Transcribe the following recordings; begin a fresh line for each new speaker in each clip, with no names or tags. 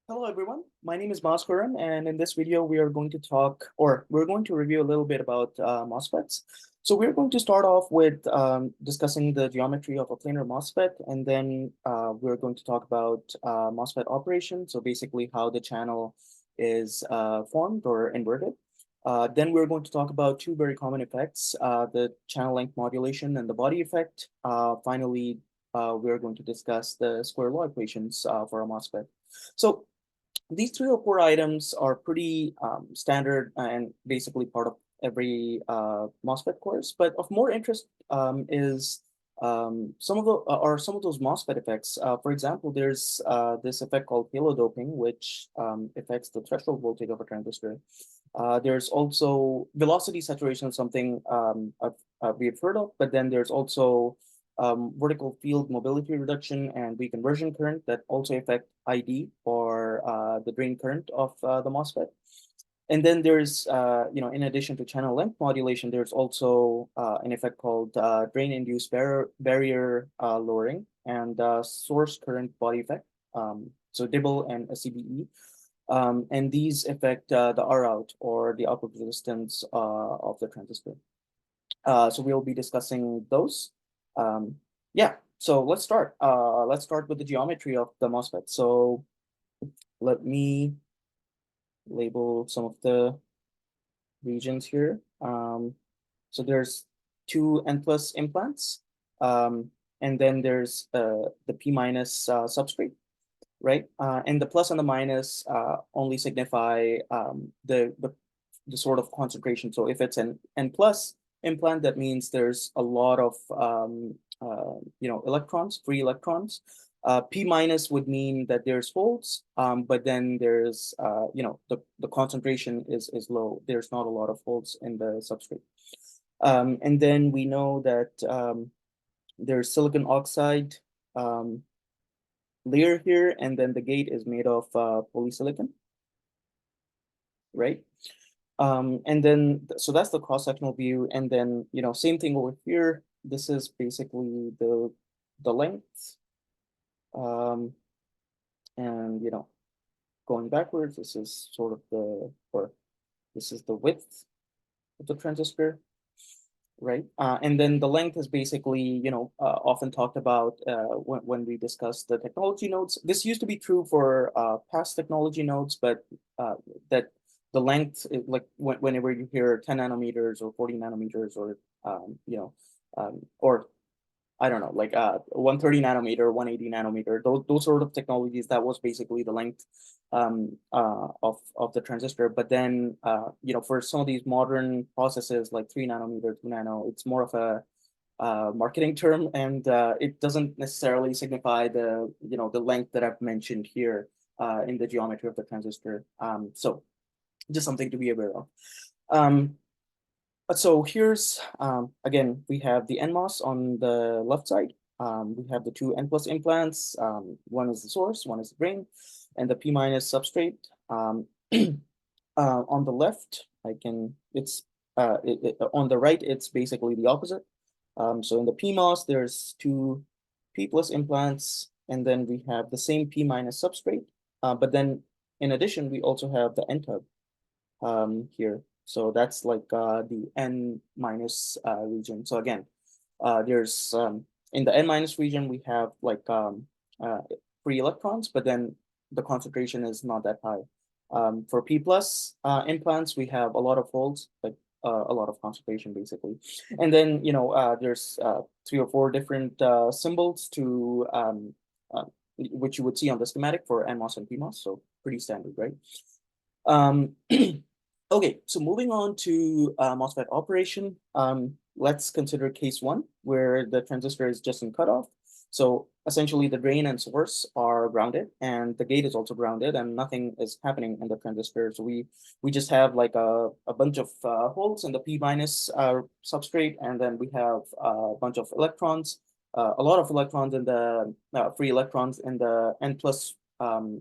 Hello everyone, my name is Bhaskaran, and in this video we are going to talk, or we're going to review a little bit about MOSFETs. So we're going to start off with discussing the geometry of a planar MOSFET, and then we're going to talk about MOSFET operation, so basically how the channel is formed or inverted. Then we're going to talk about two very common effects, the channel length modulation and the body effect. Finally, we're going to discuss the square law equations for a MOSFET. So these three or four items are pretty standard and basically part of every MOSFET course. But of more interest is some of those MOSFET effects. For example, there's this effect called halo doping, which affects the threshold voltage of a transistor. There's also velocity saturation, something we've heard of, but then there's also vertical field mobility reduction and reconversion current that also affect ID or the drain current of the MOSFET. And then there's, in addition to channel length modulation, there's also an effect called drain-induced barrier lowering and source current body effect. So Dibble and CBE. And these affect the R out or the output resistance of the transistor. So we'll be discussing those. Yeah, so let's start. Let's start with the geometry of the MOSFET. So let me label some of the regions here. So there's two N plus implants, and then there's the P minus substrate, right? And the plus and the minus only signify the sort of concentration. So if it's an N plus implant, that means there's a lot of electrons, free electrons. P minus would mean that there's holes, but then there's the concentration is low. There's not a lot of holes in the substrate. And then we know that there's silicon oxide layer here, and then the gate is made of polysilicon, right? And then, so that's the cross-sectional view. And then, same thing over here. This is basically the length. And, going backwards, this is sort of this is the width of the transistor, right? And then the length is basically, often talked about when we discuss the technology nodes. This used to be true for past technology nodes, but that the length, like whenever you hear 10 nanometers or 40 nanometers or, or I don't know, like 130 nanometer, 180 nanometer, those sort of technologies, that was basically the length of the transistor. But then, for some of these modern processes like 3 nanometer, 2 nano, it's more of a marketing term, and it doesn't necessarily signify the length that I've mentioned here in the geometry of the transistor. So just something to be aware of. So here's, again, we have the NMOS on the left side. We have the two N plus implants. One is the source, one is the drain, and the P minus substrate. On the left, on the right, it's basically the opposite. So in the PMOS, there's two P plus implants, and then we have the same P minus substrate. But then in addition, we also have the N tub here. So that's like the N minus region. So again, there's in the N minus region, we have like free electrons, but then the concentration is not that high. For P plus implants, we have a lot of holes, like a lot of concentration basically. And then, there's 3 or 4 different symbols to which you would see on the schematic for NMOS and PMOS. So pretty standard, right? Okay, so moving on to MOSFET operation, let's consider case 1, where the transistor is just in cutoff. So essentially the drain and source are grounded, and the gate is also grounded, and nothing is happening in the transistor. So we just have like a bunch of holes in the P minus substrate, and then we have a bunch of electrons, a lot of electrons in the free electrons in the N plus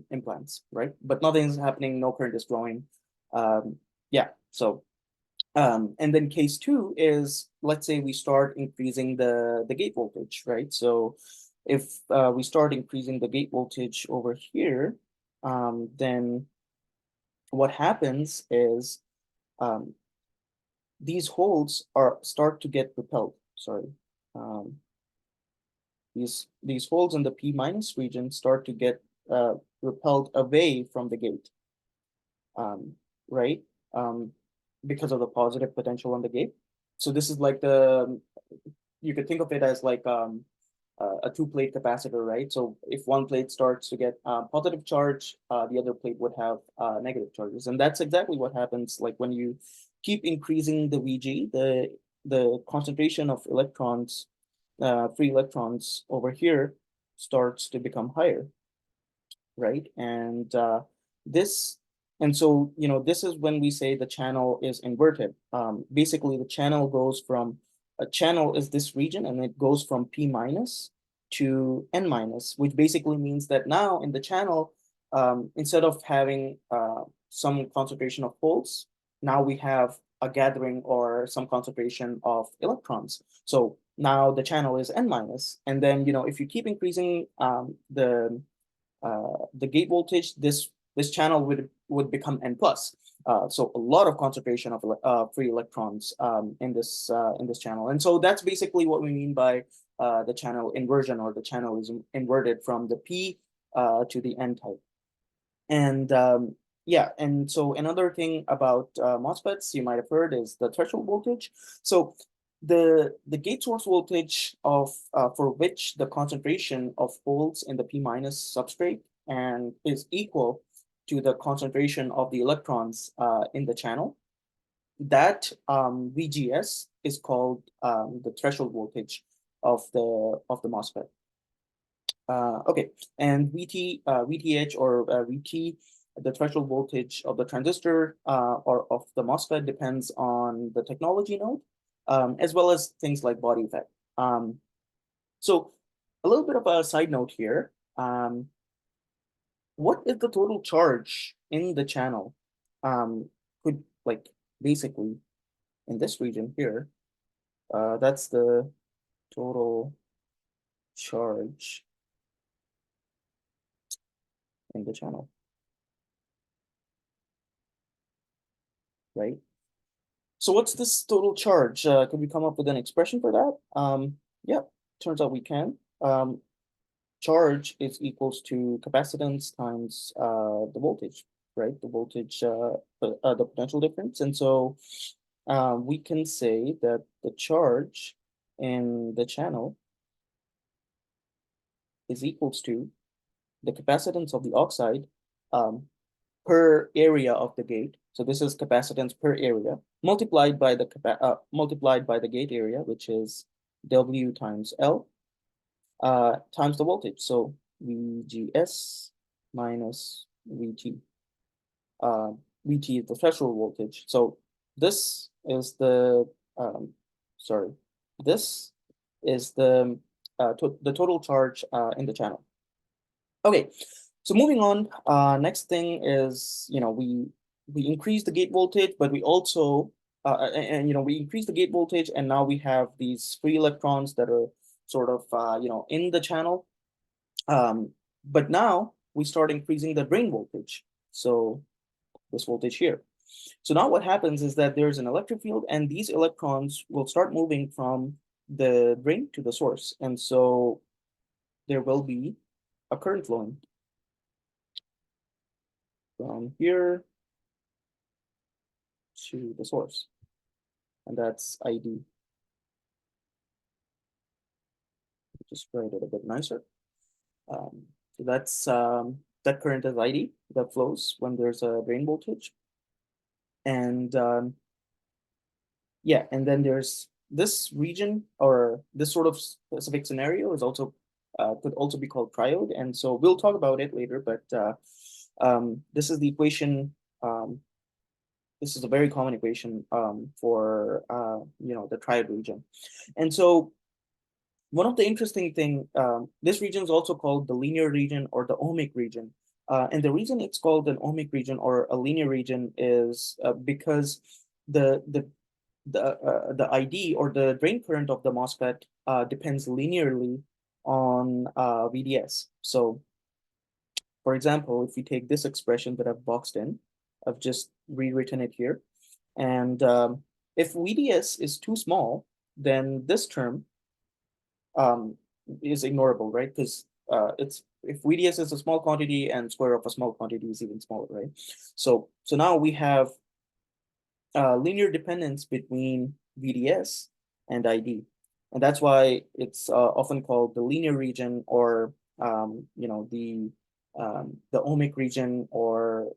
implants, right? But nothing is happening, no current is flowing. Yeah, so and then case 2 is, let's say we start increasing the gate voltage, right? So if we start increasing the gate voltage over here, then what happens is um, these holes start to get repelled. Sorry. Um, these holes in the P minus region start to get repelled away from the gate, um, right? Um, because of the positive potential on the gate. So this is like you could think of it as like a two-plate capacitor, right? So if one plate starts to get positive charge, the other plate would have negative charges. And that's exactly what happens like when you keep increasing the VG, the concentration of electrons, free electrons over here starts to become higher, right? This, and so, this is when we say the channel is inverted. Basically, the channel goes from, a channel is this region, and it goes from P minus to N minus, which basically means that now in the channel, instead of having some concentration of holes, now we have a gathering or some concentration of electrons. So now the channel is N minus. And then, if you keep increasing the gate voltage, this channel would become N plus. So a lot of concentration of free electrons in this channel, and so that's basically what we mean by the channel inversion, or the channel is inverted from the P to the N type. And yeah, and so another thing about MOSFETs you might have heard is the threshold voltage. So the gate source voltage of for which the concentration of holes in the P minus substrate and is equal to the concentration of the electrons in the channel, that VGS is called the threshold voltage of the MOSFET. Okay, and VTH or VT, the threshold voltage of the transistor or of the MOSFET depends on the technology node, as well as things like body effect. So a little bit of a side note here. What is the total charge in the channel? Could like basically in this region here, that's the total charge in the channel, right? So what's this total charge? Could we come up with an expression for that? Yeah, turns out we can. Charge is equals to capacitance times the voltage, right? The voltage, the potential difference. And so we can say that the charge in the channel is equals to the capacitance of the oxide um, per area of the gate. So this is capacitance per area multiplied by the gate area, which is W times L times the voltage. So VGS minus VT. VT is the threshold voltage. So this is sorry, this is the total charge in the channel. Okay, so moving on, next thing is, we increase the gate voltage, but we also, we increase the gate voltage, and now we have these free electrons that are sort of, in the channel. But now we start increasing the drain voltage. So this voltage here. So now what happens is that there's an electric field, and these electrons will start moving from the drain to the source. And so there will be a current flowing from here to the source, and that's ID. Just write it a bit nicer. So that's that current is ID that flows when there's a drain voltage, and yeah, and then there's this region, or this sort of specific scenario is also could also be called triode, and so we'll talk about it later. But this is the equation. This is a very common equation for the triode region, and so one of the interesting thing, this region is also called the linear region or the ohmic region. And the reason it's called an ohmic region or a linear region is because the ID or the drain current of the MOSFET depends linearly on VDS. So For example, if we take this expression that I've boxed in, I've just rewritten it here. And if VDS is too small, then this term is ignorable, right? Because it's if VDS is a small quantity and square of a small quantity is even smaller, right? So now we have linear dependence between VDS and ID. And that's why it's often called the linear region, or the ohmic region, or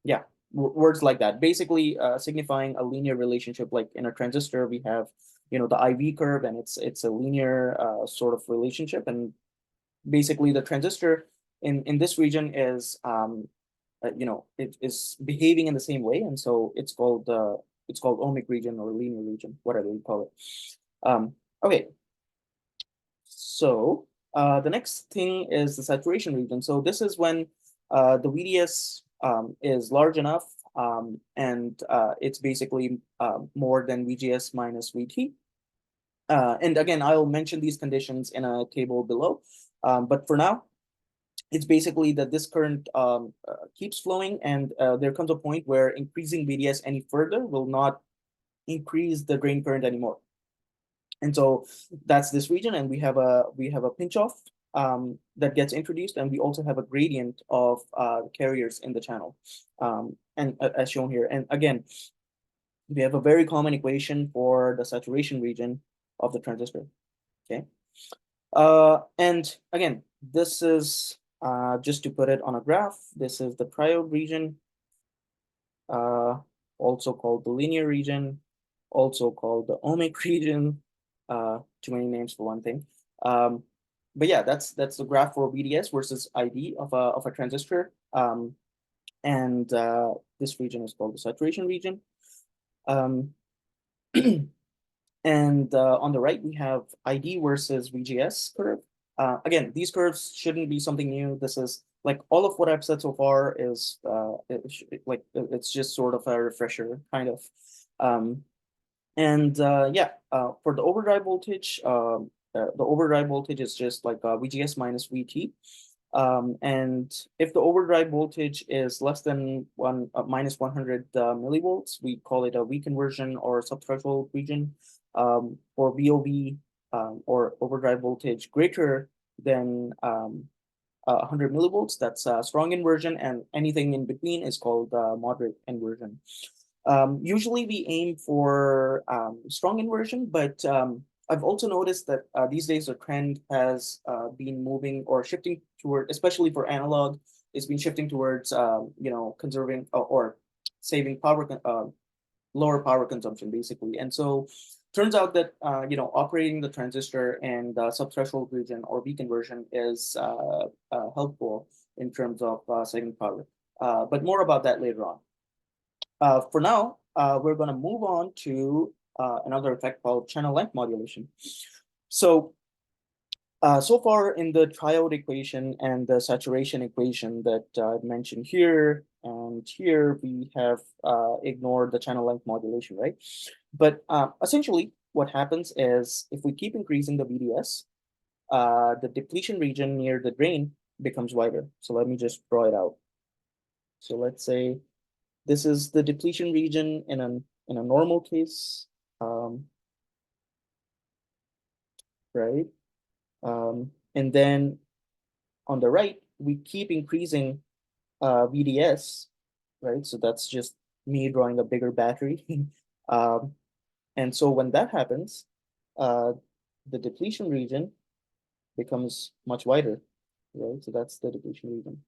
yeah, words like that. Basically, signifying a linear relationship. Like in a transistor, we have the IV curve, and it's a linear sort of relationship. And basically, the transistor in this region is it is behaving in the same way, and so it's called ohmic region or linear region, whatever you call it. Okay, so the next thing is the saturation region. So this is when the VDS is large enough, and it's basically more than VGS minus VT. And again, I'll mention these conditions in a table below. But for now, it's basically that this current keeps flowing, and there comes a point where increasing VDS any further will not increase the drain current anymore. And so that's this region, and we have a pinch off that gets introduced, and we also have a gradient of carriers in the channel, and as shown here. And again, we have a very common equation for the saturation region of the transistor. Okay, and again, this is just to put it on a graph. This is the triode region, also called the linear region, also called the ohmic region. Too many names for one thing. But yeah, that's the graph for VDS versus ID of a transistor. And this region is called the saturation region. And on the right, we have ID versus VGS curve. Again, these curves shouldn't be something new. This is like all of what I've said so far is it's just sort of a refresher, kind of. And yeah, for the overdrive voltage, is just like VGS minus VT. And if the overdrive voltage is less than minus 100 millivolts, we call it a weak inversion or subthreshold region. For VOV, or overdrive voltage greater than 100 millivolts, that's a strong inversion, and anything in between is called moderate inversion. Usually we aim for strong inversion, but I've also noticed that these days the trend has been moving or shifting toward, especially for analog, it's been shifting towards conserving or saving power, lower power consumption, basically. And so turns out that operating the transistor in the subthreshold region or weak inversion is helpful in terms of saving power. But more about that later on. For now, we're going to move on to another effect called channel length modulation. So so far in the triode equation and the saturation equation that I've mentioned here and here, we have ignored the channel length modulation, right? But essentially, what happens is if we keep increasing the VDS, the depletion region near the drain becomes wider. So let me just draw it out. So let's say this is the depletion region in a normal case, right? And then on the right, we keep increasing VDS, right? So that's just me drawing a bigger battery. And so when that happens, the depletion region becomes much wider, right? So that's the depletion region.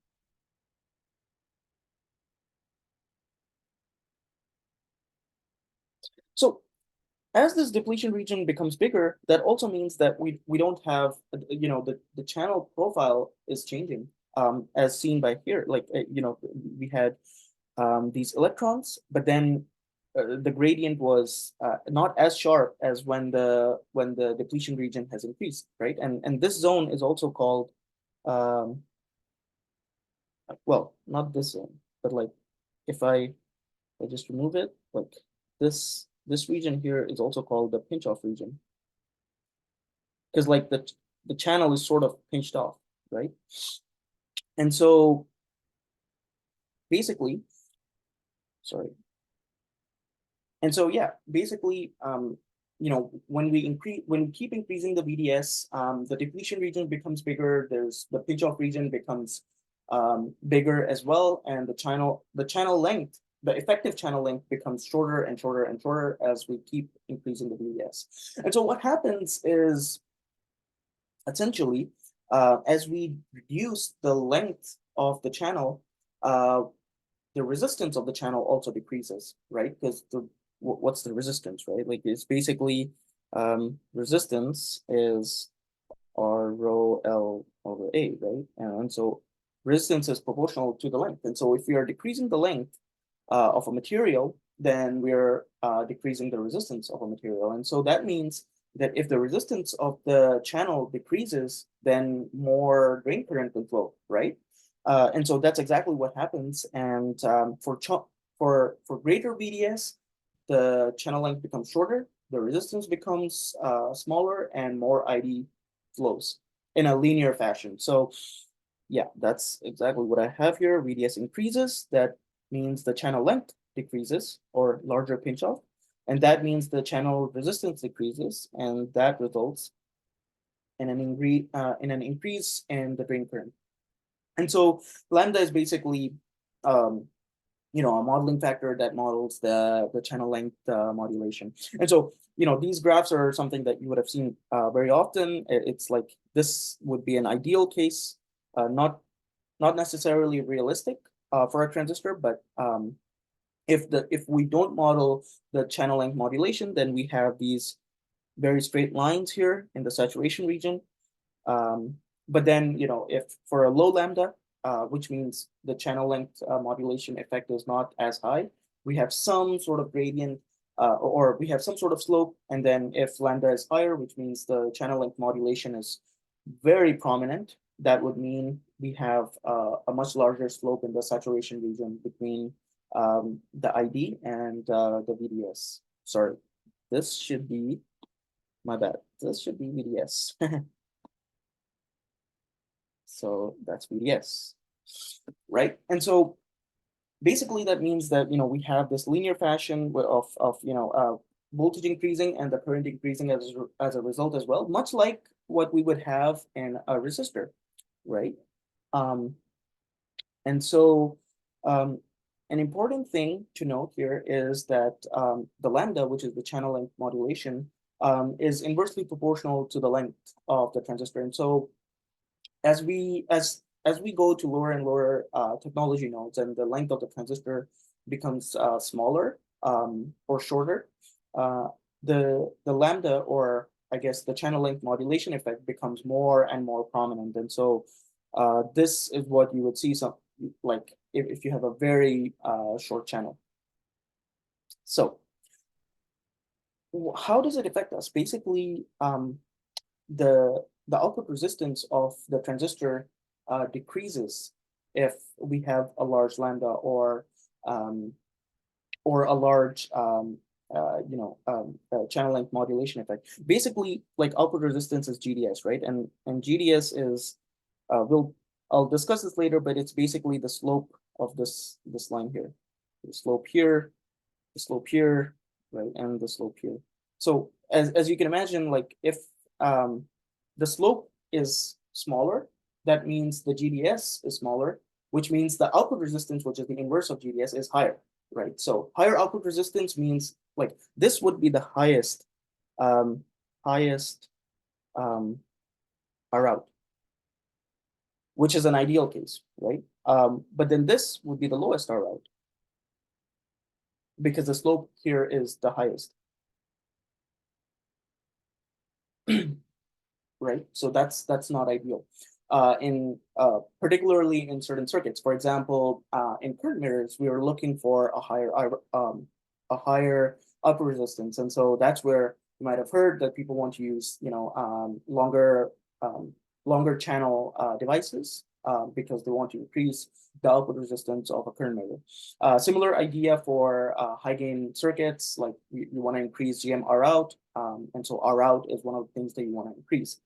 So as this depletion region becomes bigger, that also means that we don't have, the channel profile is changing, as seen by here. Like, we had these electrons, but then the gradient was not as sharp as when the depletion region has increased, right? And this zone is also called, well, not this zone, but like if I just remove it, like this region here is also called the pinch off region, because like the channel is sort of pinched off, right? And so basically, sorry. And so, yeah, basically, when we keep increasing the VDS, the depletion region becomes bigger. There's the pinch-off region becomes bigger as well, and the channel length, the effective channel length becomes shorter and shorter and shorter as we keep increasing the VDS. And so what happens is essentially, as we reduce the length of the channel, the resistance of the channel also decreases, right? Because what's the resistance, right? Like it's basically resistance is R rho L over A, right? And so resistance is proportional to the length. And so if we are decreasing the length of a material, then we're decreasing the resistance of a material. And so that means that if the resistance of the channel decreases, then more drain current will flow, right? And so that's exactly what happens. And for greater VDS, the channel length becomes shorter, the resistance becomes smaller, and more ID flows in a linear fashion. So yeah, that's exactly what I have here. VDS increases, that means the channel length decreases or larger pinch off. And that means the channel resistance decreases, and that results in an increase in the drain current. And so lambda is basically a modeling factor that models the channel length modulation. And so, these graphs are something that you would have seen very often. It's like this would be an ideal case, not necessarily realistic for a transistor, but if we don't model the channel length modulation, then we have these very straight lines here in the saturation region. But then, if for a low lambda, which means the channel length modulation effect is not as high, we have some sort of gradient or we have some sort of slope. And then if lambda is higher, which means the channel length modulation is very prominent, that would mean we have a much larger slope in the saturation region between the ID and the VDS. Sorry, this should be, my bad. This should be VDS. So that's VDS, right? And so basically that means that, we have this linear fashion of voltage increasing and the current increasing as a result as well, much like what we would have in a resistor, right? And so an important thing to note here is that the lambda, which is the channel length modulation, is inversely proportional to the length of the transistor. And so as we go to lower and lower technology nodes and the length of the transistor becomes smaller or shorter, the lambda, or I guess the channel length modulation effect, becomes more and more prominent. And so this is what you would see like if you have a very short channel. So how does it affect us? Basically, the output resistance of the transistor decreases if we have a large lambda or a large channel length modulation effect. Basically, like output resistance is GDS, right? And GDS is I'll discuss this later, but it's basically the slope of this line here, the slope here, right, and the slope here. So as you can imagine, like if the slope is smaller, that means the GDS is smaller, which means the output resistance, which is the inverse of GDS, is higher, right? So higher output resistance means like this would be the highest Rout, which is an ideal case, right? But then this would be the lowest Rout because the slope here is the highest. Right? So that's not ideal. Particularly in certain circuits. For example, in current mirrors, we are looking for a higher upper resistance, and so that's where you might have heard that people want to use longer channel devices because they want to increase the output resistance of a current mirror. Similar idea for high gain circuits, like you want to increase GM Rout, and so Rout is one of the things that you want to increase,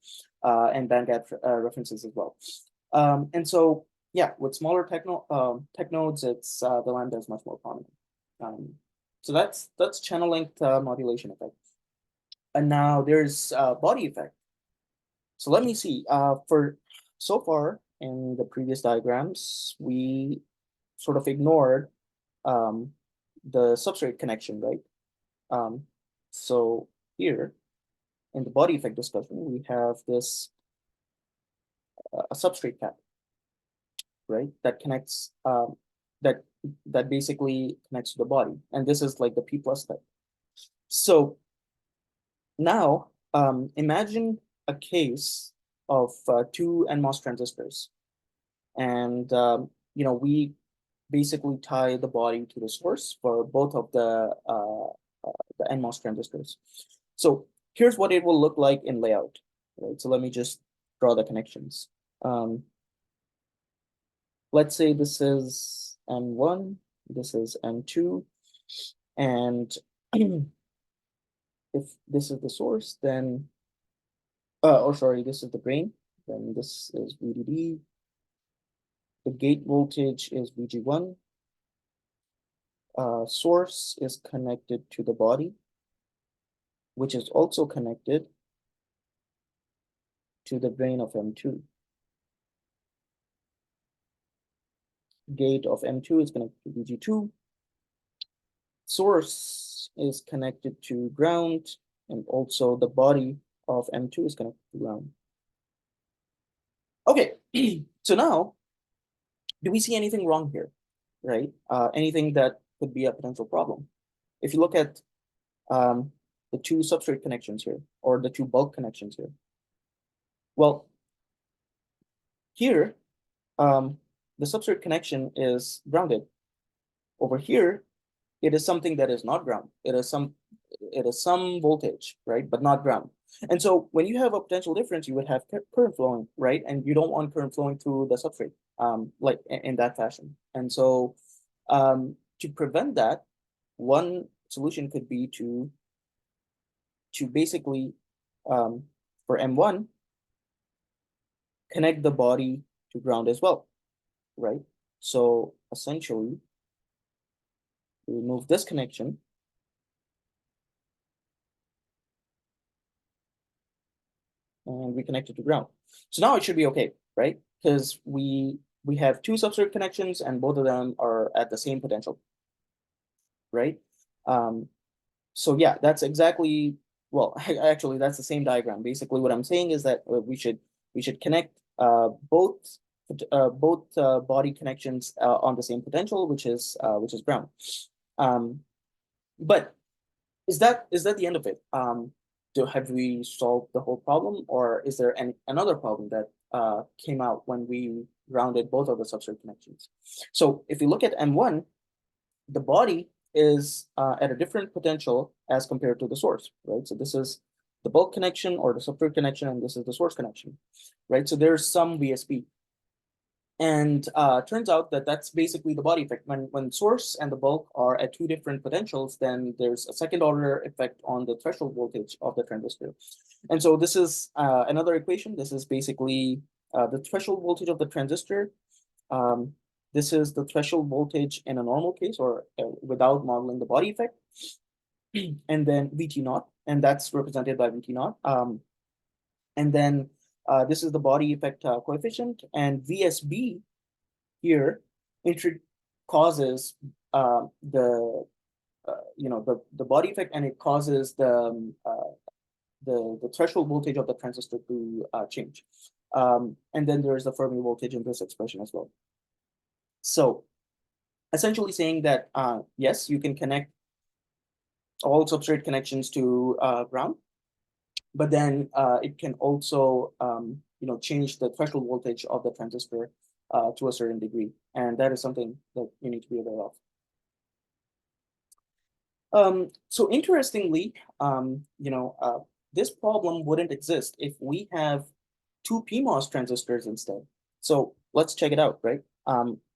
and bandgap references as well. And so yeah, with smaller tech nodes, it's the lambda is much more prominent. So that's channel length modulation effect. And now there's body effect. So let me see. For so far in the previous diagrams, we sort of ignored the substrate connection, right? So here in the body effect discussion, we have this a substrate cap, right? That connects that basically connects to the body, and this is like the P plus type. So now imagine a case of two NMOS transistors, and we basically tie the body to the source for both of the NMOS transistors. So here's what it will look like in layout, right? So let me just draw the connections. Let's say this is N1, this is N2, and if this is the source, then, sorry, this is the drain, then this is VDD, the gate voltage is VG1, source is connected to the body, which is also connected to the drain of M2. Gate of M2 is connected to VG2. Source is connected to ground, and also the body of M2 is connected to ground. Okay, so now, do we see anything wrong here, right? Anything that could be a potential problem? If you look at the two substrate connections here, or the two bulk connections here, well, here, the substrate connection is grounded. Over here, it is something that is not ground. It is some voltage, right, but not ground. And so when you have a potential difference, you would have current flowing, right? And you don't want current flowing through the substrate, like in that fashion. And so to prevent that, one solution could be to basically, for M1, connect the body to ground as well, right? So essentially, we remove this connection, and we connect it to ground. So now it should be okay, right? Because we have two substrate connections and both of them are at the same potential, right? So yeah, that's exactly, well, actually that's the same diagram. Basically what I'm saying is that we should connect both body connections on the same potential, which is ground. But is that the end of it? Have we solved the whole problem, or is there another problem that came out when we grounded both of the substrate connections? So if you look at M1, the body is at a different potential as compared to the source, right? So this is the bulk connection or the substrate connection, and this is the source connection, right? So there's some VSB. And turns out that that's basically the body effect. When source and the bulk are at two different potentials, then there's a second order effect on the threshold voltage of the transistor. And so this is another equation. This is basically the threshold voltage of the transistor. This is the threshold voltage in a normal case, or without modeling the body effect. And then VT naught, and that's represented by VT naught. And then this is the body effect coefficient, and VSB here causes the body effect, and it causes the threshold voltage of the transistor to change. And then there is the Fermi voltage in this expression as well. So essentially saying that yes, you can connect all substrate connections to ground, but then it can also change the threshold voltage of the transistor to a certain degree, and that is something that you need to be aware of. So interestingly, this problem wouldn't exist if we have two PMOS transistors instead. So let's check it out, right?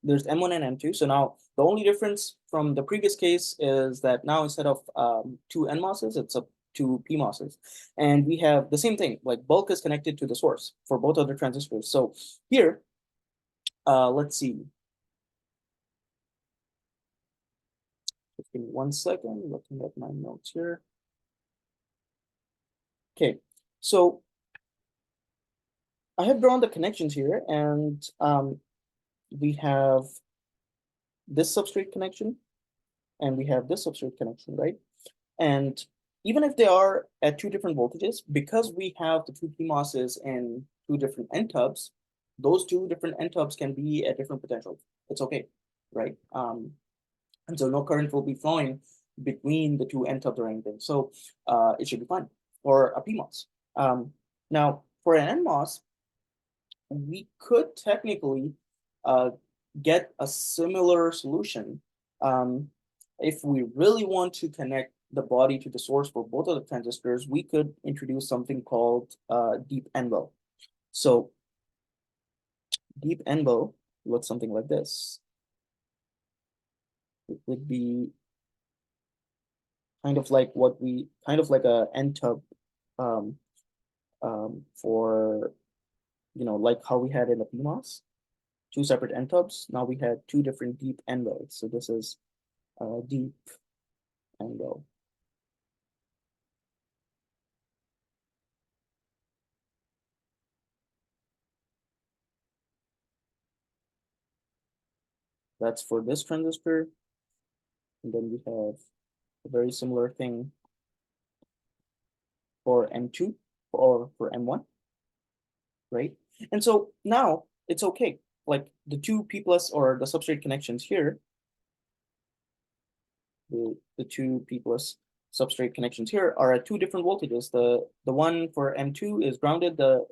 There's M1 and M2. So now the only difference from the previous case is that now instead of two NMOSs, it's two PMOSs. And we have the same thing, like bulk is connected to the source for both of the transistors. So here, Let's see. Just give me 1 second, looking at my notes here. Okay, so I have drawn the connections here, and we have this substrate connection, and we have this substrate connection, right? And even if they are at two different voltages, because we have the two PMOSs in two different N tubs, those two different N tubs can be at different potentials. It's okay, right? And so no current will be flowing between the two N tubs or anything. So it should be fine for a PMOS. Now, for an NMOS, we could technically get a similar solution. If we really want to connect the body to the source for both of the transistors, we could introduce something called deep N-well. So deep N-well looks something like this. It would be kind of like a N-tub for, like how we had in the PMOS, two separate N-tubs. Now we had two different deep N-wells. So this is deep N-well. That's for this transistor. And then we have a very similar thing for M2 or for M1, right? And so now it's okay. Like the two P plus or the substrate connections here, the two P plus substrate connections here are at two different voltages. The one for M2 is grounded. The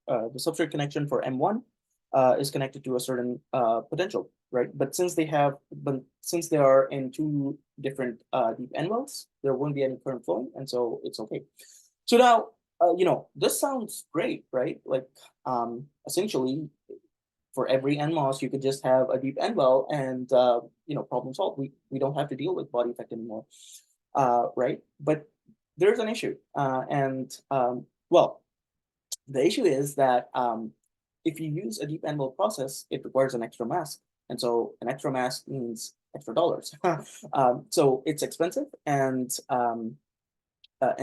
substrate connection for M1 is connected to a certain potential, right? But since they are in two different deep N wells, there won't be any current flowing, and so it's okay. So now, this sounds great, right? Like, essentially, for every NMOS, you could just have a deep N well, and problem solved. We don't have to deal with body effect anymore, right? But there's an issue, well, the issue is that if you use a deep N well process, it requires an extra mask, and so an extra mask means extra dollars. So it's expensive, and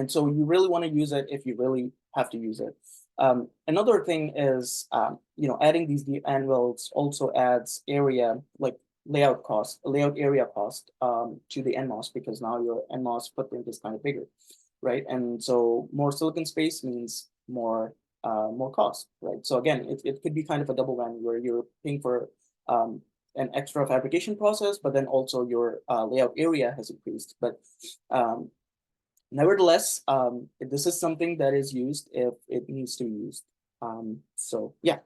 so you really want to use it if you really have to use it. Another thing is, adding these deep N wells also adds area, like layout area cost to the NMOS, because now your NMOS footprint is kind of bigger, right? And so more silicon space means more cost, right? So again, it could be kind of a double whammy where you're paying for an extra fabrication process, but then also your layout area has increased. But nevertheless, this is something that is used if it needs to be used. So yeah.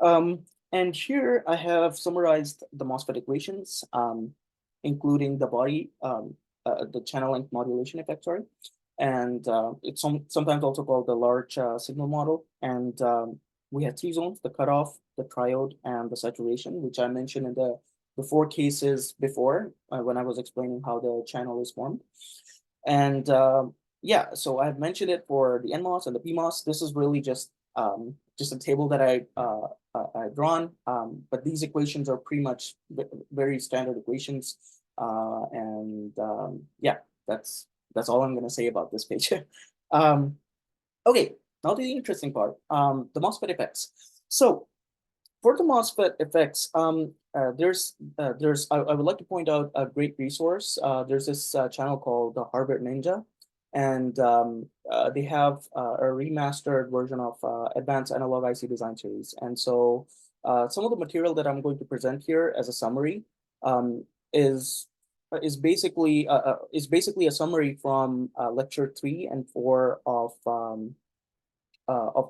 And here I have summarized the MOSFET equations, including the body, the channel length modulation effect, sorry. And it's sometimes also called the large signal model. And we have three zones: the cutoff, the triode, and the saturation, which I mentioned in the four cases before when I was explaining how the channel is formed. And yeah, so I've mentioned it for the NMOS and the PMOS. This is really just a table that I've drawn, but these equations are pretty much very standard equations. Yeah, that's all I'm going to say about this page. Okay, now to the interesting part, the MOSFET effects. So for the MOSFET effects, I would like to point out a great resource. There's this channel called the Harvard Ninja, and they have a remastered version of Advanced Analog IC Design Series. And so some of the material that I'm going to present here as a summary is basically a summary from lecture 3 and 4 of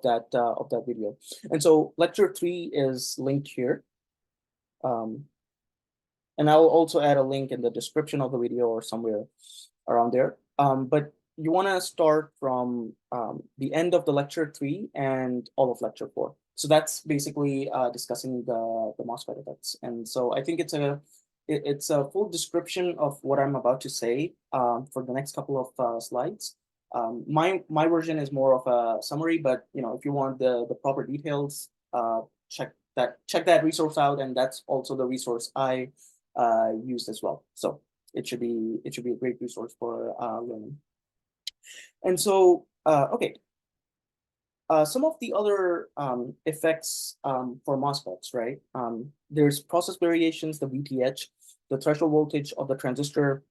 that video. And so lecture 3 is linked here. And I'll also add a link in the description of the video or somewhere around there. But you want to start from the end of the lecture 3 and all of lecture 4. So that's basically discussing the MOSFET effects. And so I think it's a full description of what I'm about to say for the next couple of slides. My version is more of a summary, but if you want the proper details, check check that resource out, and that's also the resource I used as well. So it should be a great resource for learning. And so okay, some of the other effects for MOSFETs, right? There's process variations, the VTH, the threshold voltage of the transistor,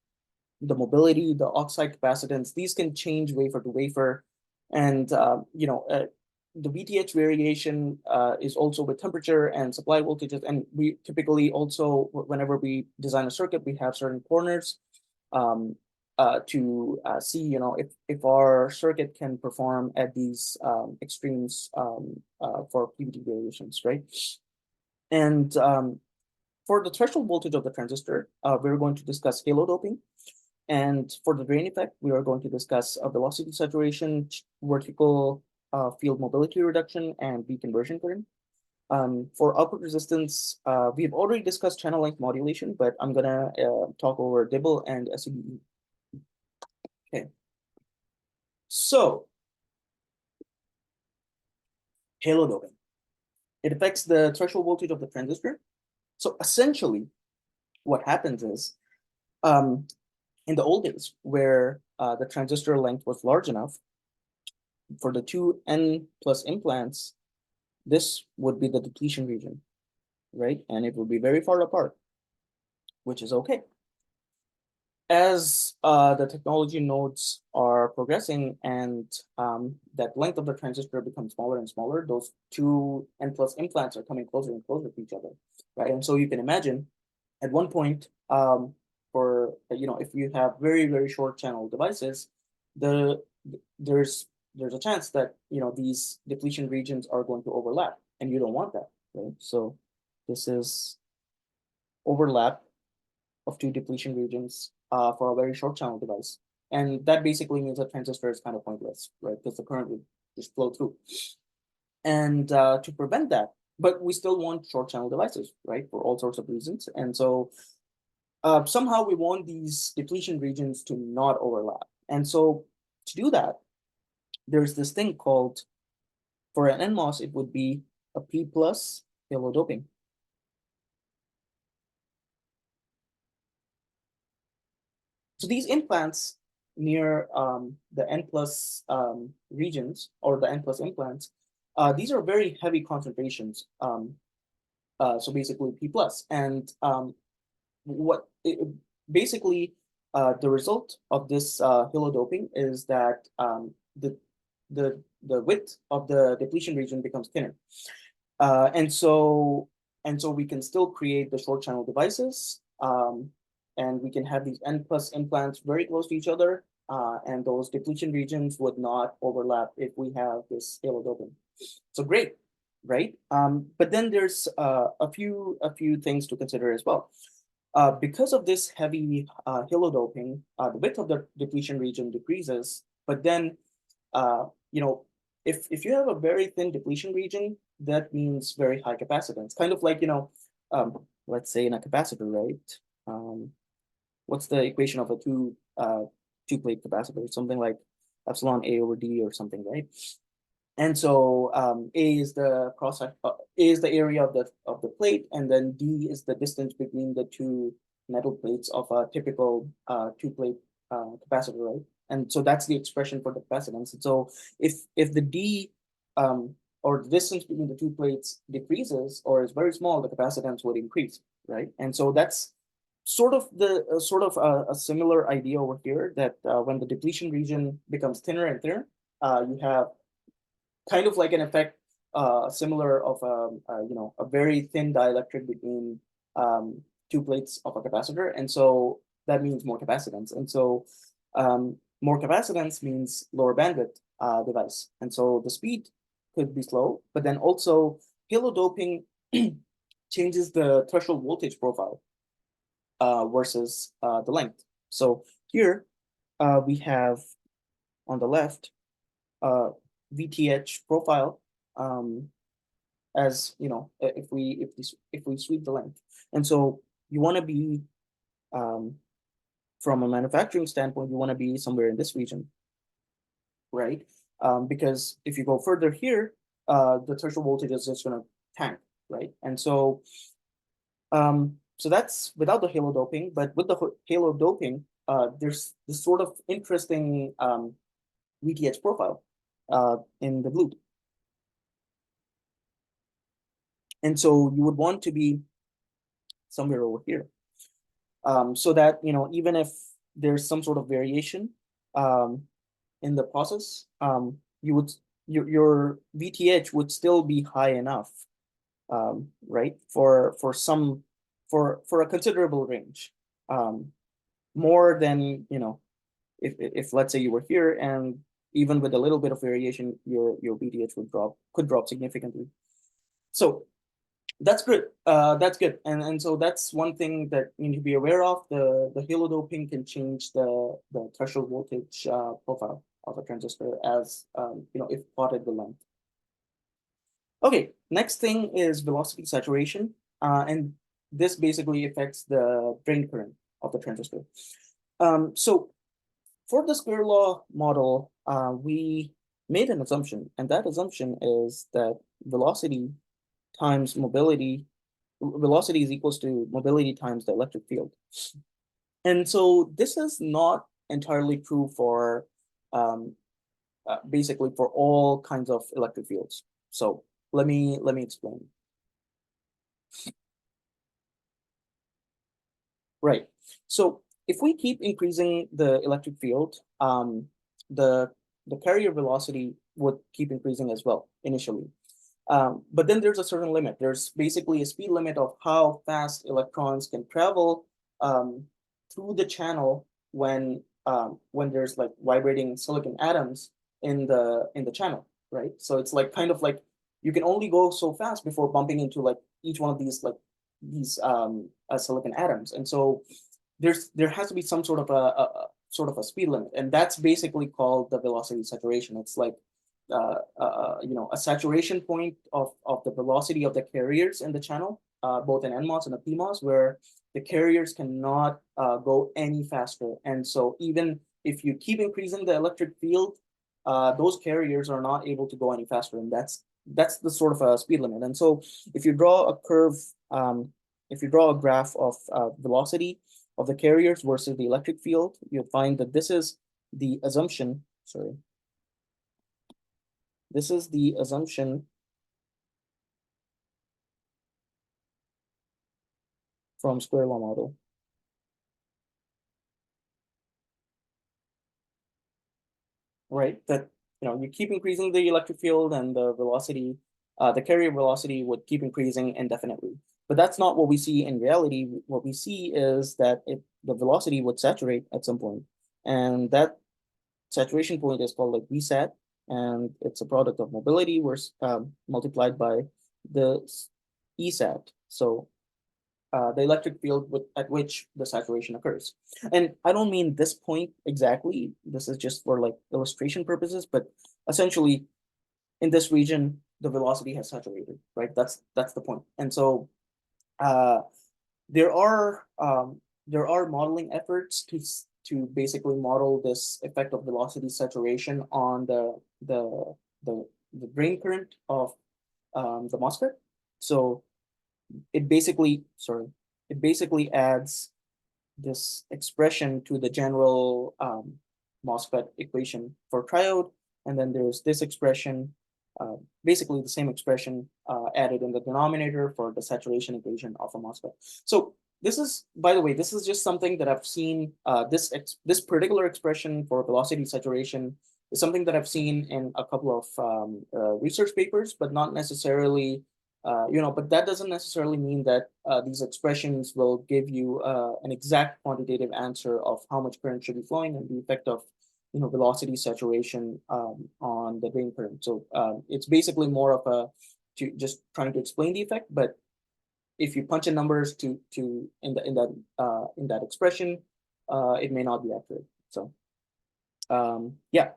the mobility, the oxide capacitance. These can change wafer to wafer, and the VTH variation is also with temperature and supply voltages. And we typically also, whenever we design a circuit, we have certain corners um, to see, if our circuit can perform at these extremes for PVT variations, right? And for the threshold voltage of the transistor, we're going to discuss halo doping. And for the drain effect, we are going to discuss velocity saturation, vertical field mobility reduction, and V conversion current. For output resistance, we've already discussed channel length modulation, but I'm gonna talk over Dibble and SCBE. Okay. So, halo doping. It affects the threshold voltage of the transistor. So essentially, what happens is, in the old days, where the transistor length was large enough, for the two N plus implants, this would be the depletion region, right? And it would be very far apart, which is okay. As the technology nodes are progressing and that length of the transistor becomes smaller and smaller, those two N plus implants are coming closer and closer to each other, right? And so you can imagine at one point, if you have very, very short channel devices, there's a chance that these depletion regions are going to overlap, and you don't want that, right? So this is overlap of two depletion regions for a very short channel device. And that basically means a transistor is kind of pointless, right? Because the current would just flow through. And to prevent that, but we still want short channel devices, right? For all sorts of reasons. And so somehow we want these depletion regions to not overlap. And so to do that, there's this thing called, for an NMOS, it would be a P plus halo doping. So these implants near the N plus regions, or the N plus implants, these are very heavy concentrations. So basically P plus. And basically the result of this halo doping is that the width of the depletion region becomes thinner. And so we can still create the short channel devices, and we can have these N plus implants very close to each other, and those depletion regions would not overlap if we have this halo doping. So great, right? But then there's a few things to consider as well. Because of this heavy halo doping, the width of the depletion region decreases. But then, if you have a very thin depletion region, that means very high capacitance. Kind of like, let's say in a capacitor, right? What's the equation of a two-plate capacitor? Something like epsilon A over D or something, right? And so A is the area of the plate, and then D is the distance between the two metal plates of a typical two-plate capacitor, right? And so that's the expression for the capacitance. And so if the D or the distance between the two plates decreases or is very small, the capacitance would increase, right? And so that's sort of a similar idea over here, that when the depletion region becomes thinner and thinner, you have kind of like an effect similar of a very thin dielectric between two plates of a capacitor, and so that means more capacitance. And so more capacitance means lower bandwidth device, and so the speed could be slow, but then also halo doping changes the threshold voltage profile versus the length. So here we have on the left VTH profile, as if we sweep the length. And so you want to be from a manufacturing standpoint, you want to be somewhere in this region, right? Because if you go further here, the threshold voltage is just going to tank, right? And so that's without the halo doping, but with the halo doping, there's this sort of interesting VTH profile in the blue. And so you would want to be somewhere over here, so that, you know, even if there's some sort of variation um, in the process, you would your VTH would still be high enough, right, for some for a considerable range, more than, you know, if let's say you were here and even with a little bit of variation, your VTH could drop significantly. So that's good. That's good. And so that's one thing that you need to be aware of. The halo doping can change the threshold voltage profile of a transistor as you know, if plotted with length. Okay, next thing is velocity saturation, and this basically affects the drain current of the transistor. So for the square law model, we made an assumption, and that assumption is that velocity times mobility, velocity is equals to mobility times the electric field. And so this is not entirely true for basically for all kinds of electric fields. So let me explain. Right. So if we keep increasing the electric field, the the carrier velocity would keep increasing as well initially. But then there's a certain limit. There's basically a speed limit of how fast electrons can travel through the channel when there's like vibrating silicon atoms in the channel, right? So it's like kind of like you can only go so fast before bumping into like each one of these silicon atoms, and so there has to be some sort of sort of a speed limit, and that's basically called the velocity saturation. It's like you know, a saturation point of the velocity of the carriers in the channel, both an NMOS and a PMOS, where the carriers cannot go any faster. And so even if you keep increasing the electric field, those carriers are not able to go any faster, and that's the sort of a speed limit. And so if you draw a curve, if you draw a graph of velocity of the carriers versus the electric field, you'll find that this is the assumption. Sorry. This is the assumption from square law model. Right? That, you know, you keep increasing the electric field and the velocity, the carrier velocity would keep increasing indefinitely. But that's not what we see in reality. What we see is that the velocity would saturate at some point, and that saturation point is called like Vsat, and it's a product of mobility multiplied by the Esat. So the electric field at which the saturation occurs. And I don't mean this point exactly. This is just for like illustration purposes, but essentially in this region, the velocity has saturated, right? That's the point. And so uh, there are modeling efforts to basically model this effect of velocity saturation on the drain current of the MOSFET. So it basically, sorry, it basically adds this expression to the general MOSFET equation for triode, and then there's this expression, basically the same expression added in the denominator for the saturation equation of a MOSFET. So this is, by the way, this is just something that I've seen. This particular expression for velocity saturation is something that I've seen in a couple of research papers, but not necessarily. You know, but that doesn't necessarily mean that these expressions will give you an exact quantitative answer of how much current should be flowing and the effect of, you know, velocity saturation on the drain current. So it's basically more of a just trying to explain the effect. But if you punch in numbers in that expression, it may not be accurate. So yeah.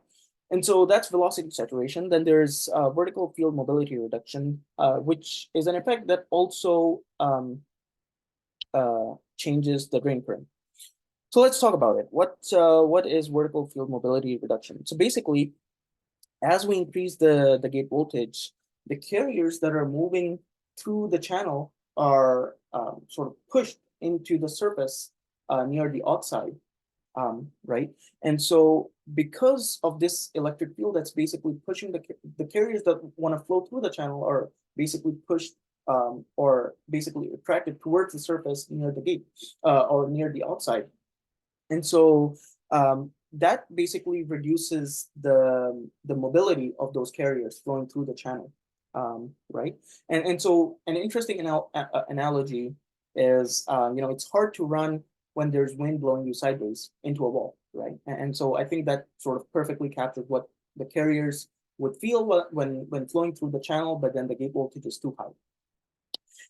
And so that's velocity saturation. Then there's vertical field mobility reduction, which is an effect that also changes the drain current. So let's talk about it. What is vertical field mobility reduction? So basically, as we increase the gate voltage, the carriers that are moving through the channel are sort of pushed into the surface near the oxide, right? And so because of this electric field that's basically pushing the carriers that want to flow through the channel are basically pushed or basically attracted towards the surface near the gate or near the outside. And so that basically reduces the mobility of those carriers flowing through the channel, right? And so an interesting analogy is, it's hard to run when there's wind blowing you sideways into a wall, right? And so I think that sort of perfectly captures what the carriers would feel when flowing through the channel, but then the gate voltage is too high.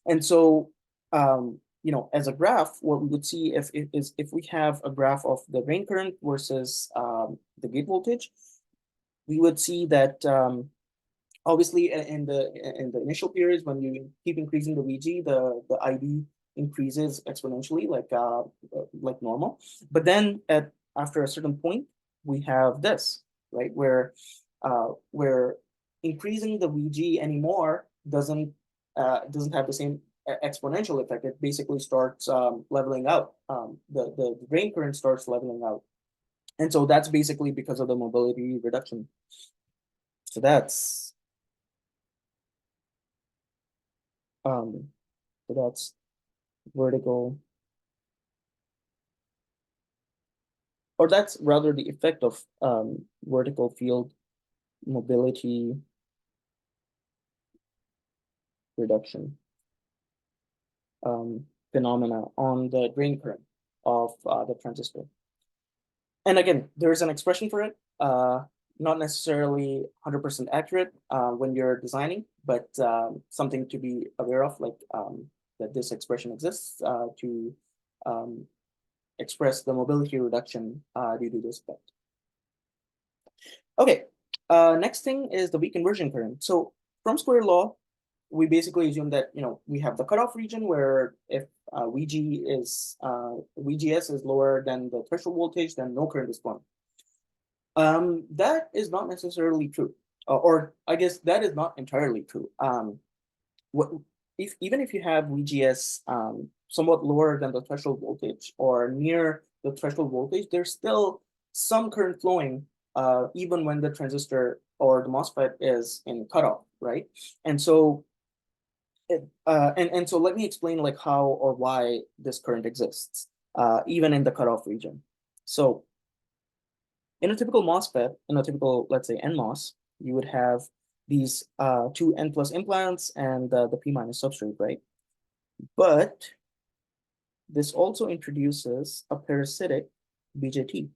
And so, as a graph, what we would see if we have a graph of the drain current versus the gate voltage, we would see that obviously in the initial periods when you keep increasing the VG, the ID increases exponentially like normal. But then after a certain point, we have this, right, where increasing the VG anymore doesn't have the same exponential effect. It basically starts leveling out. The drain current starts leveling out. And so that's basically because of the mobility reduction. So that's um, vertical, or that's rather the effect of vertical field mobility reduction phenomena on the drain current of the transistor. And again, there's an expression for it, not necessarily 100% accurate when you're designing, but something to be aware of, like that this expression exists to express the mobility reduction due to this effect. Okay, next thing is the weak inversion current. So from square law, we basically assume that we have the cutoff region where if VGS is lower than the threshold voltage, then no current is flowing. That is not necessarily true, or I guess that is not entirely true. Even if you have VGS somewhat lower than the threshold voltage or near the threshold voltage, there's still some current flowing even when the transistor or the MOSFET is in cutoff, right? And so so let me explain like how or why this current exists, even in the cutoff region. So in a typical MOSFET, in a typical, let's say NMOS, you would have these two N plus implants and the P minus substrate, right? But this also introduces a parasitic BJT.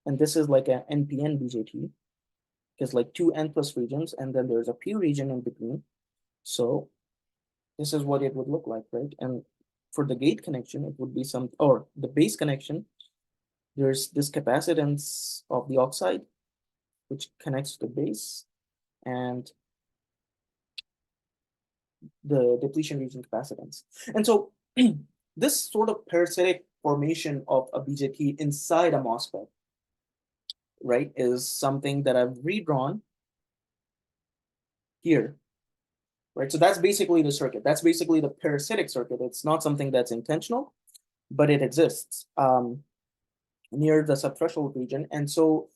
And this is like an NPN BJT. There's like two N plus regions, and then there's a P region in between. So this is what it would look like, right? And for the gate connection, it would be or the base connection, there's this capacitance of the oxide, which connects to the base, and the depletion region capacitance. And so this sort of parasitic formation of a BJT inside a MOSFET, right, is something that I've redrawn here, right? So that's basically the circuit. That's basically the parasitic circuit. It's not something that's intentional, but it exists near the subthreshold region. And so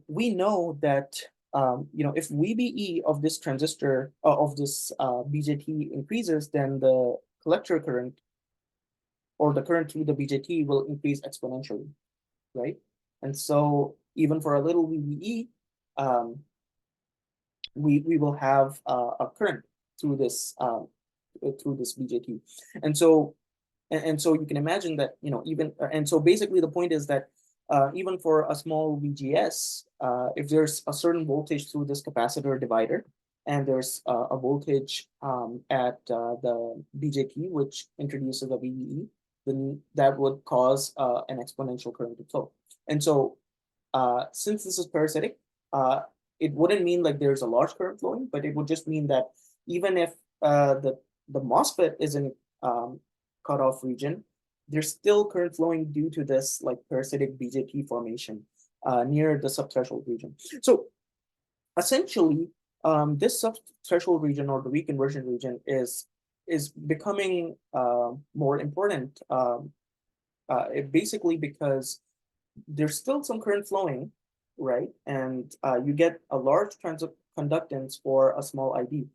we know that if VBE of this transistor of this BJT increases, then the collector current or the current through the BJT will increase exponentially, right? And so even for a little VBE, we will have a current through this BJT, and so you can imagine that so basically the point is that even for a small VGS, if there's a certain voltage through this capacitor divider, and there's a voltage at the BJT which introduces a VBE, then that would cause an exponential current to flow. And so since this is parasitic, it wouldn't mean like there's a large current flowing, but it would just mean that even if the MOSFET is in cutoff region, there's still current flowing due to this like parasitic BJT formation near the subthreshold region. So essentially, this sub-threshold region or the weak inversion region is becoming more important. Basically because there's still some current flowing, right? And you get a large conductance for a small ID,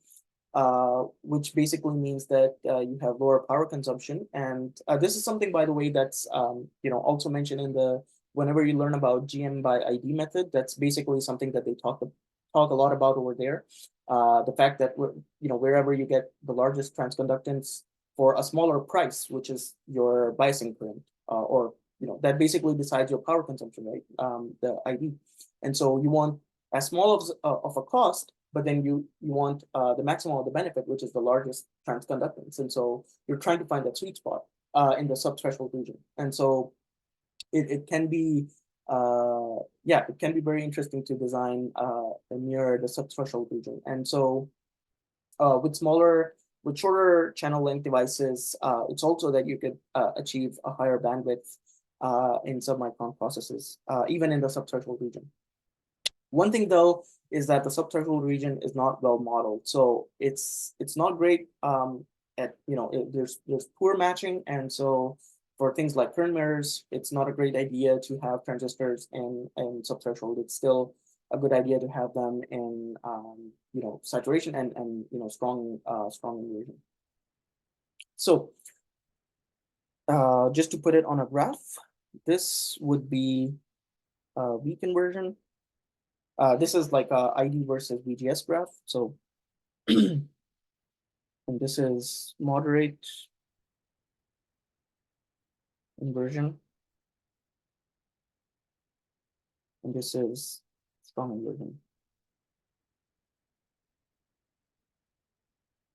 which basically means that you have lower power consumption. And this is something, by the way, that's also mentioned in the whenever you learn about GM by ID method. That's basically something that they talk a lot about over there. The fact that wherever you get the largest transconductance for a smaller price, which is your biasing current, or that basically decides your power consumption, right? The ID, and so you want as small of a cost, but then you want the maximum of the benefit, which is the largest transconductance, and so you're trying to find that sweet spot in the subthreshold region, and so it can be it can be very interesting to design near the subthreshold region, and so with shorter channel length devices, it's also that you could achieve a higher bandwidth in submicron processes, even in the subthreshold region. One thing though is that the subthreshold region is not well modeled, so it's not great at there's poor matching, and so for things like current mirrors, it's not a great idea to have transistors in subthreshold. It's still a good idea to have them in saturation and strong inversion. So just to put it on a graph, this would be weak inversion. This is like a ID versus VGS graph. So, and this is moderate inversion, and this is strong inversion.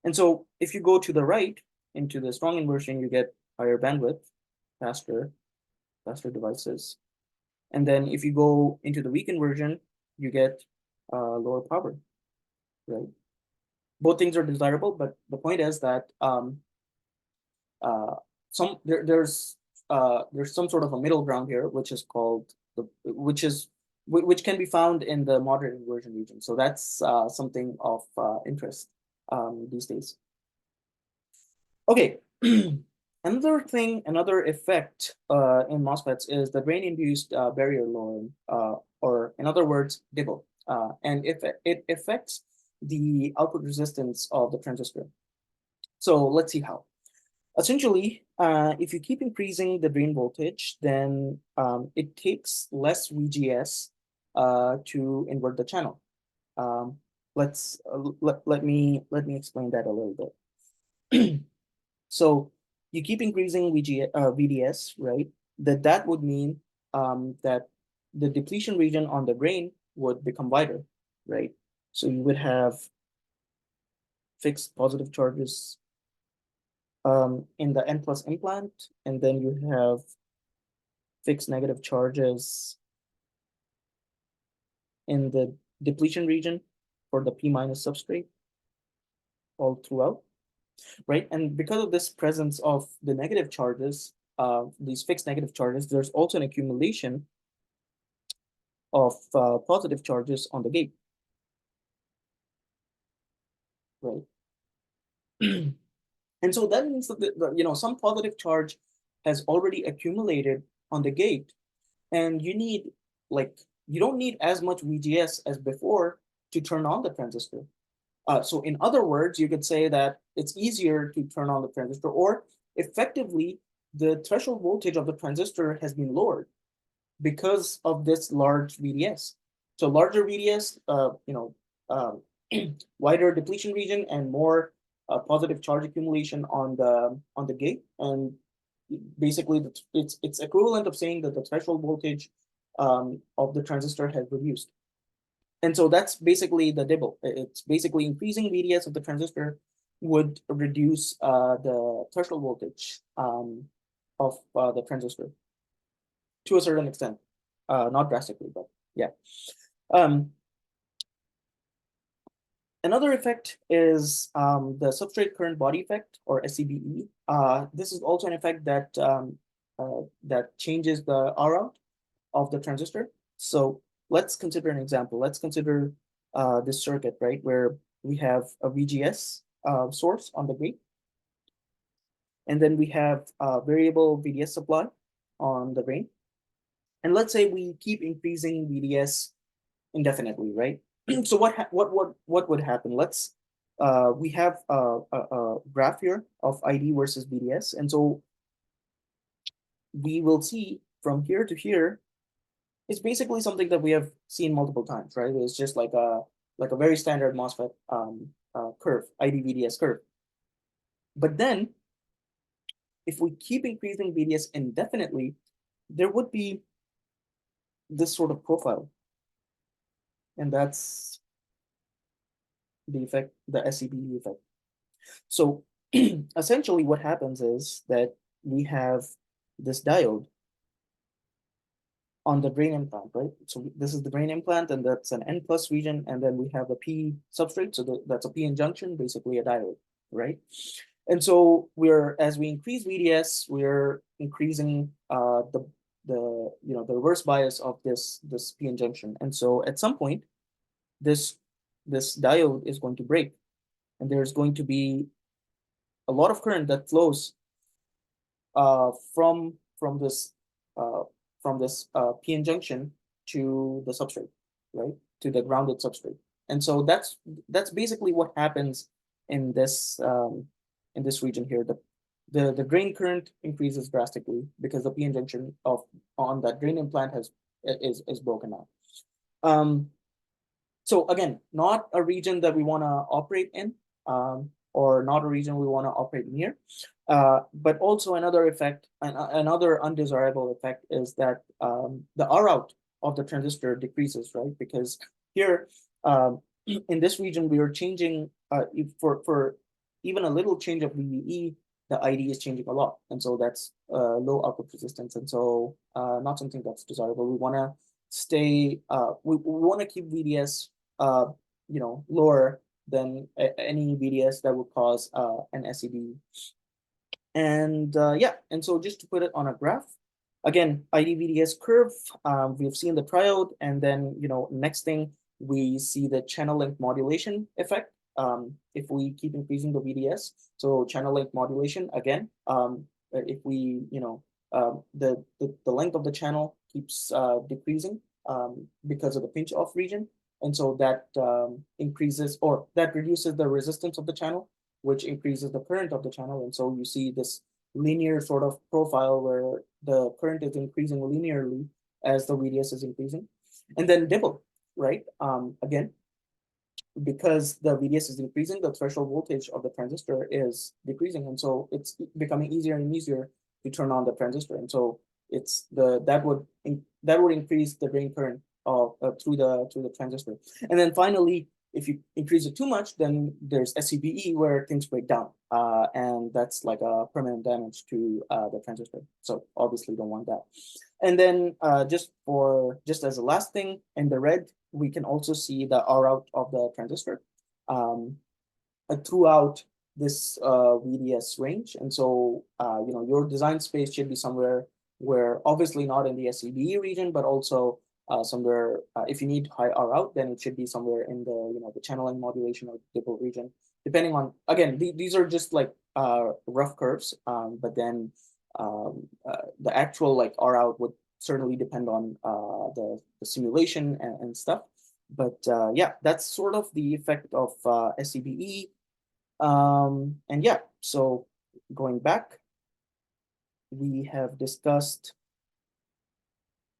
And so if you go to the right into the strong inversion, you get higher bandwidth, faster devices. And then if you go into the weak inversion, you get lower power, right? Both things are desirable, but the point is that there's some sort of a middle ground here, which is called which can be found in the moderate inversion region. So that's something of interest these days. Okay. Another effect in MOSFETs is the drain-induced barrier lowering, or in other words, DIBL. And if it affects the output resistance of the transistor. So let's see how. Essentially, if you keep increasing the drain voltage, then it takes less VGS to invert the channel. Let me explain that a little bit. So you keep increasing VDS, right? That would mean that the depletion region on the drain would become wider, right? So you would have fixed positive charges in the N plus implant, and then you have fixed negative charges in the depletion region for the P minus substrate all throughout, right? And because of this presence of the negative charges, these fixed negative charges, there's also an accumulation of positive charges on the gate, right? And so that means that some positive charge has already accumulated on the gate, and you don't need as much VGS as before to turn on the transistor. So in other words, you could say that it's easier to turn on the transistor, or effectively the threshold voltage of the transistor has been lowered because of this large VDS. So larger VDS, wider depletion region and more positive charge accumulation on the gate, and basically it's equivalent of saying that the threshold voltage of the transistor has reduced. And so that's basically the DIBL. It's basically increasing VDS of the transistor would reduce the threshold voltage of the transistor to a certain extent, not drastically, but yeah. Another effect is the substrate current body effect, or SCBE. This is also an effect that that changes the R out of the transistor. So let's consider an example. Let's consider this circuit, right, where we have a VGS source on the gate, and then we have a variable VDS supply on the drain. And let's say we keep increasing VDS indefinitely, right? So what would happen? Let's we have a graph here of ID versus VDS, and so we will see from here to here. It's basically something that we have seen multiple times, right? It's just like a very standard MOSFET curve, ID VDS curve. But then, if we keep increasing VDS indefinitely, there would be this sort of profile, and that's the effect, the SCBE effect. So essentially what happens is that we have this diode on the drain implant, right? So this is the drain implant, and that's an N plus region, and then we have a P substrate, so that's a PN junction, basically a diode, right? And so as we increase VDS, we're increasing the reverse bias of this PN junction, and so at some point, this diode is going to break, and there's going to be a lot of current that flows from this uh, PN junction to the substrate, right? To the grounded substrate. And so that's basically what happens in this region here. The drain current increases drastically because the PN junction on that drain implant is broken out. So again, not a region that we want to operate in, or not a region we want to operate near. But also another effect, another undesirable effect is that the R out of the transistor decreases, right? Because here, in this region, we are changing, for even a little change of VVE, the ID is changing a lot. And so that's low output resistance. And so not something that's desirable. We want to stay, we want to keep VDS lower than any VDS that would cause an SCB. And yeah, and so just to put it on a graph, again, ID VDS curve, we've seen the triode, and then next thing we see the channel length modulation effect. If we keep increasing the VDS, so channel length modulation again, if we the length of the channel keeps decreasing because of the pinch off region. And so that increases, or that reduces the resistance of the channel, which increases the current of the channel. And so you see this linear sort of profile where the current is increasing linearly as the VDS is increasing. And then dipple, right? Again, because the VDS is increasing, the threshold voltage of the transistor is decreasing. And so it's becoming easier and easier to turn on the transistor. And so that would increase the drain current through the transistor. And then finally, if you increase it too much, then there's SCBE where things break down, and that's like a permanent damage to the transistor. So obviously don't want that. And then just as a last thing, in the red, we can also see the R out of the transistor throughout this VDS range. And so your design space should be somewhere where, obviously not in the SCBE region, but also somewhere, if you need high R out, then it should be somewhere in the the channeling modulation or dipole region, depending on, again, these are just like rough curves, but then the actual like R out would certainly depend on the simulation and stuff. But yeah, that's sort of the effect of SCBE. And yeah, so going back, we have discussed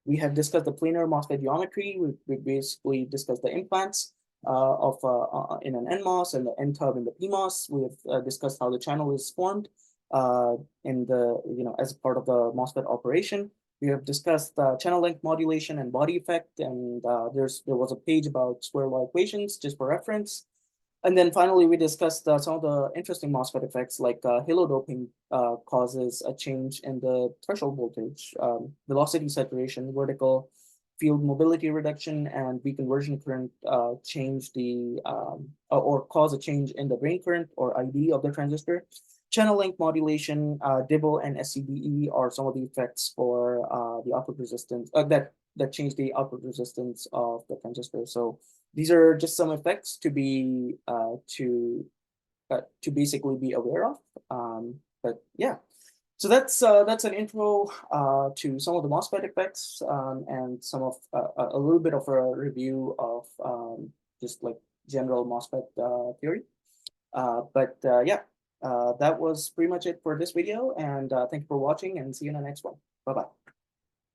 the planar MOSFET geometry. We basically discussed the implants in an NMOS and the N-tub in the PMOS. We have discussed how the channel is formed in the as part of the MOSFET operation. We have discussed channel length modulation and body effect, and there was a page about square law equations just for reference. And then finally, we discussed some of the interesting MOSFET effects, like halo doping causes a change in the threshold voltage, velocity saturation, vertical field mobility reduction, and reconversion current change or cause a change in the drain current or ID of the transistor. Channel length modulation, dipole, and SCBE are some of the effects for the output resistance that change the output resistance of the transistor. So these are just some effects to be to basically be aware of. But yeah, so that's an intro to some of the MOSFET effects, and some of a little bit of a review of just like general MOSFET theory. But yeah, that was pretty much it for this video, and thank you for watching, and see you in the next one. Bye bye.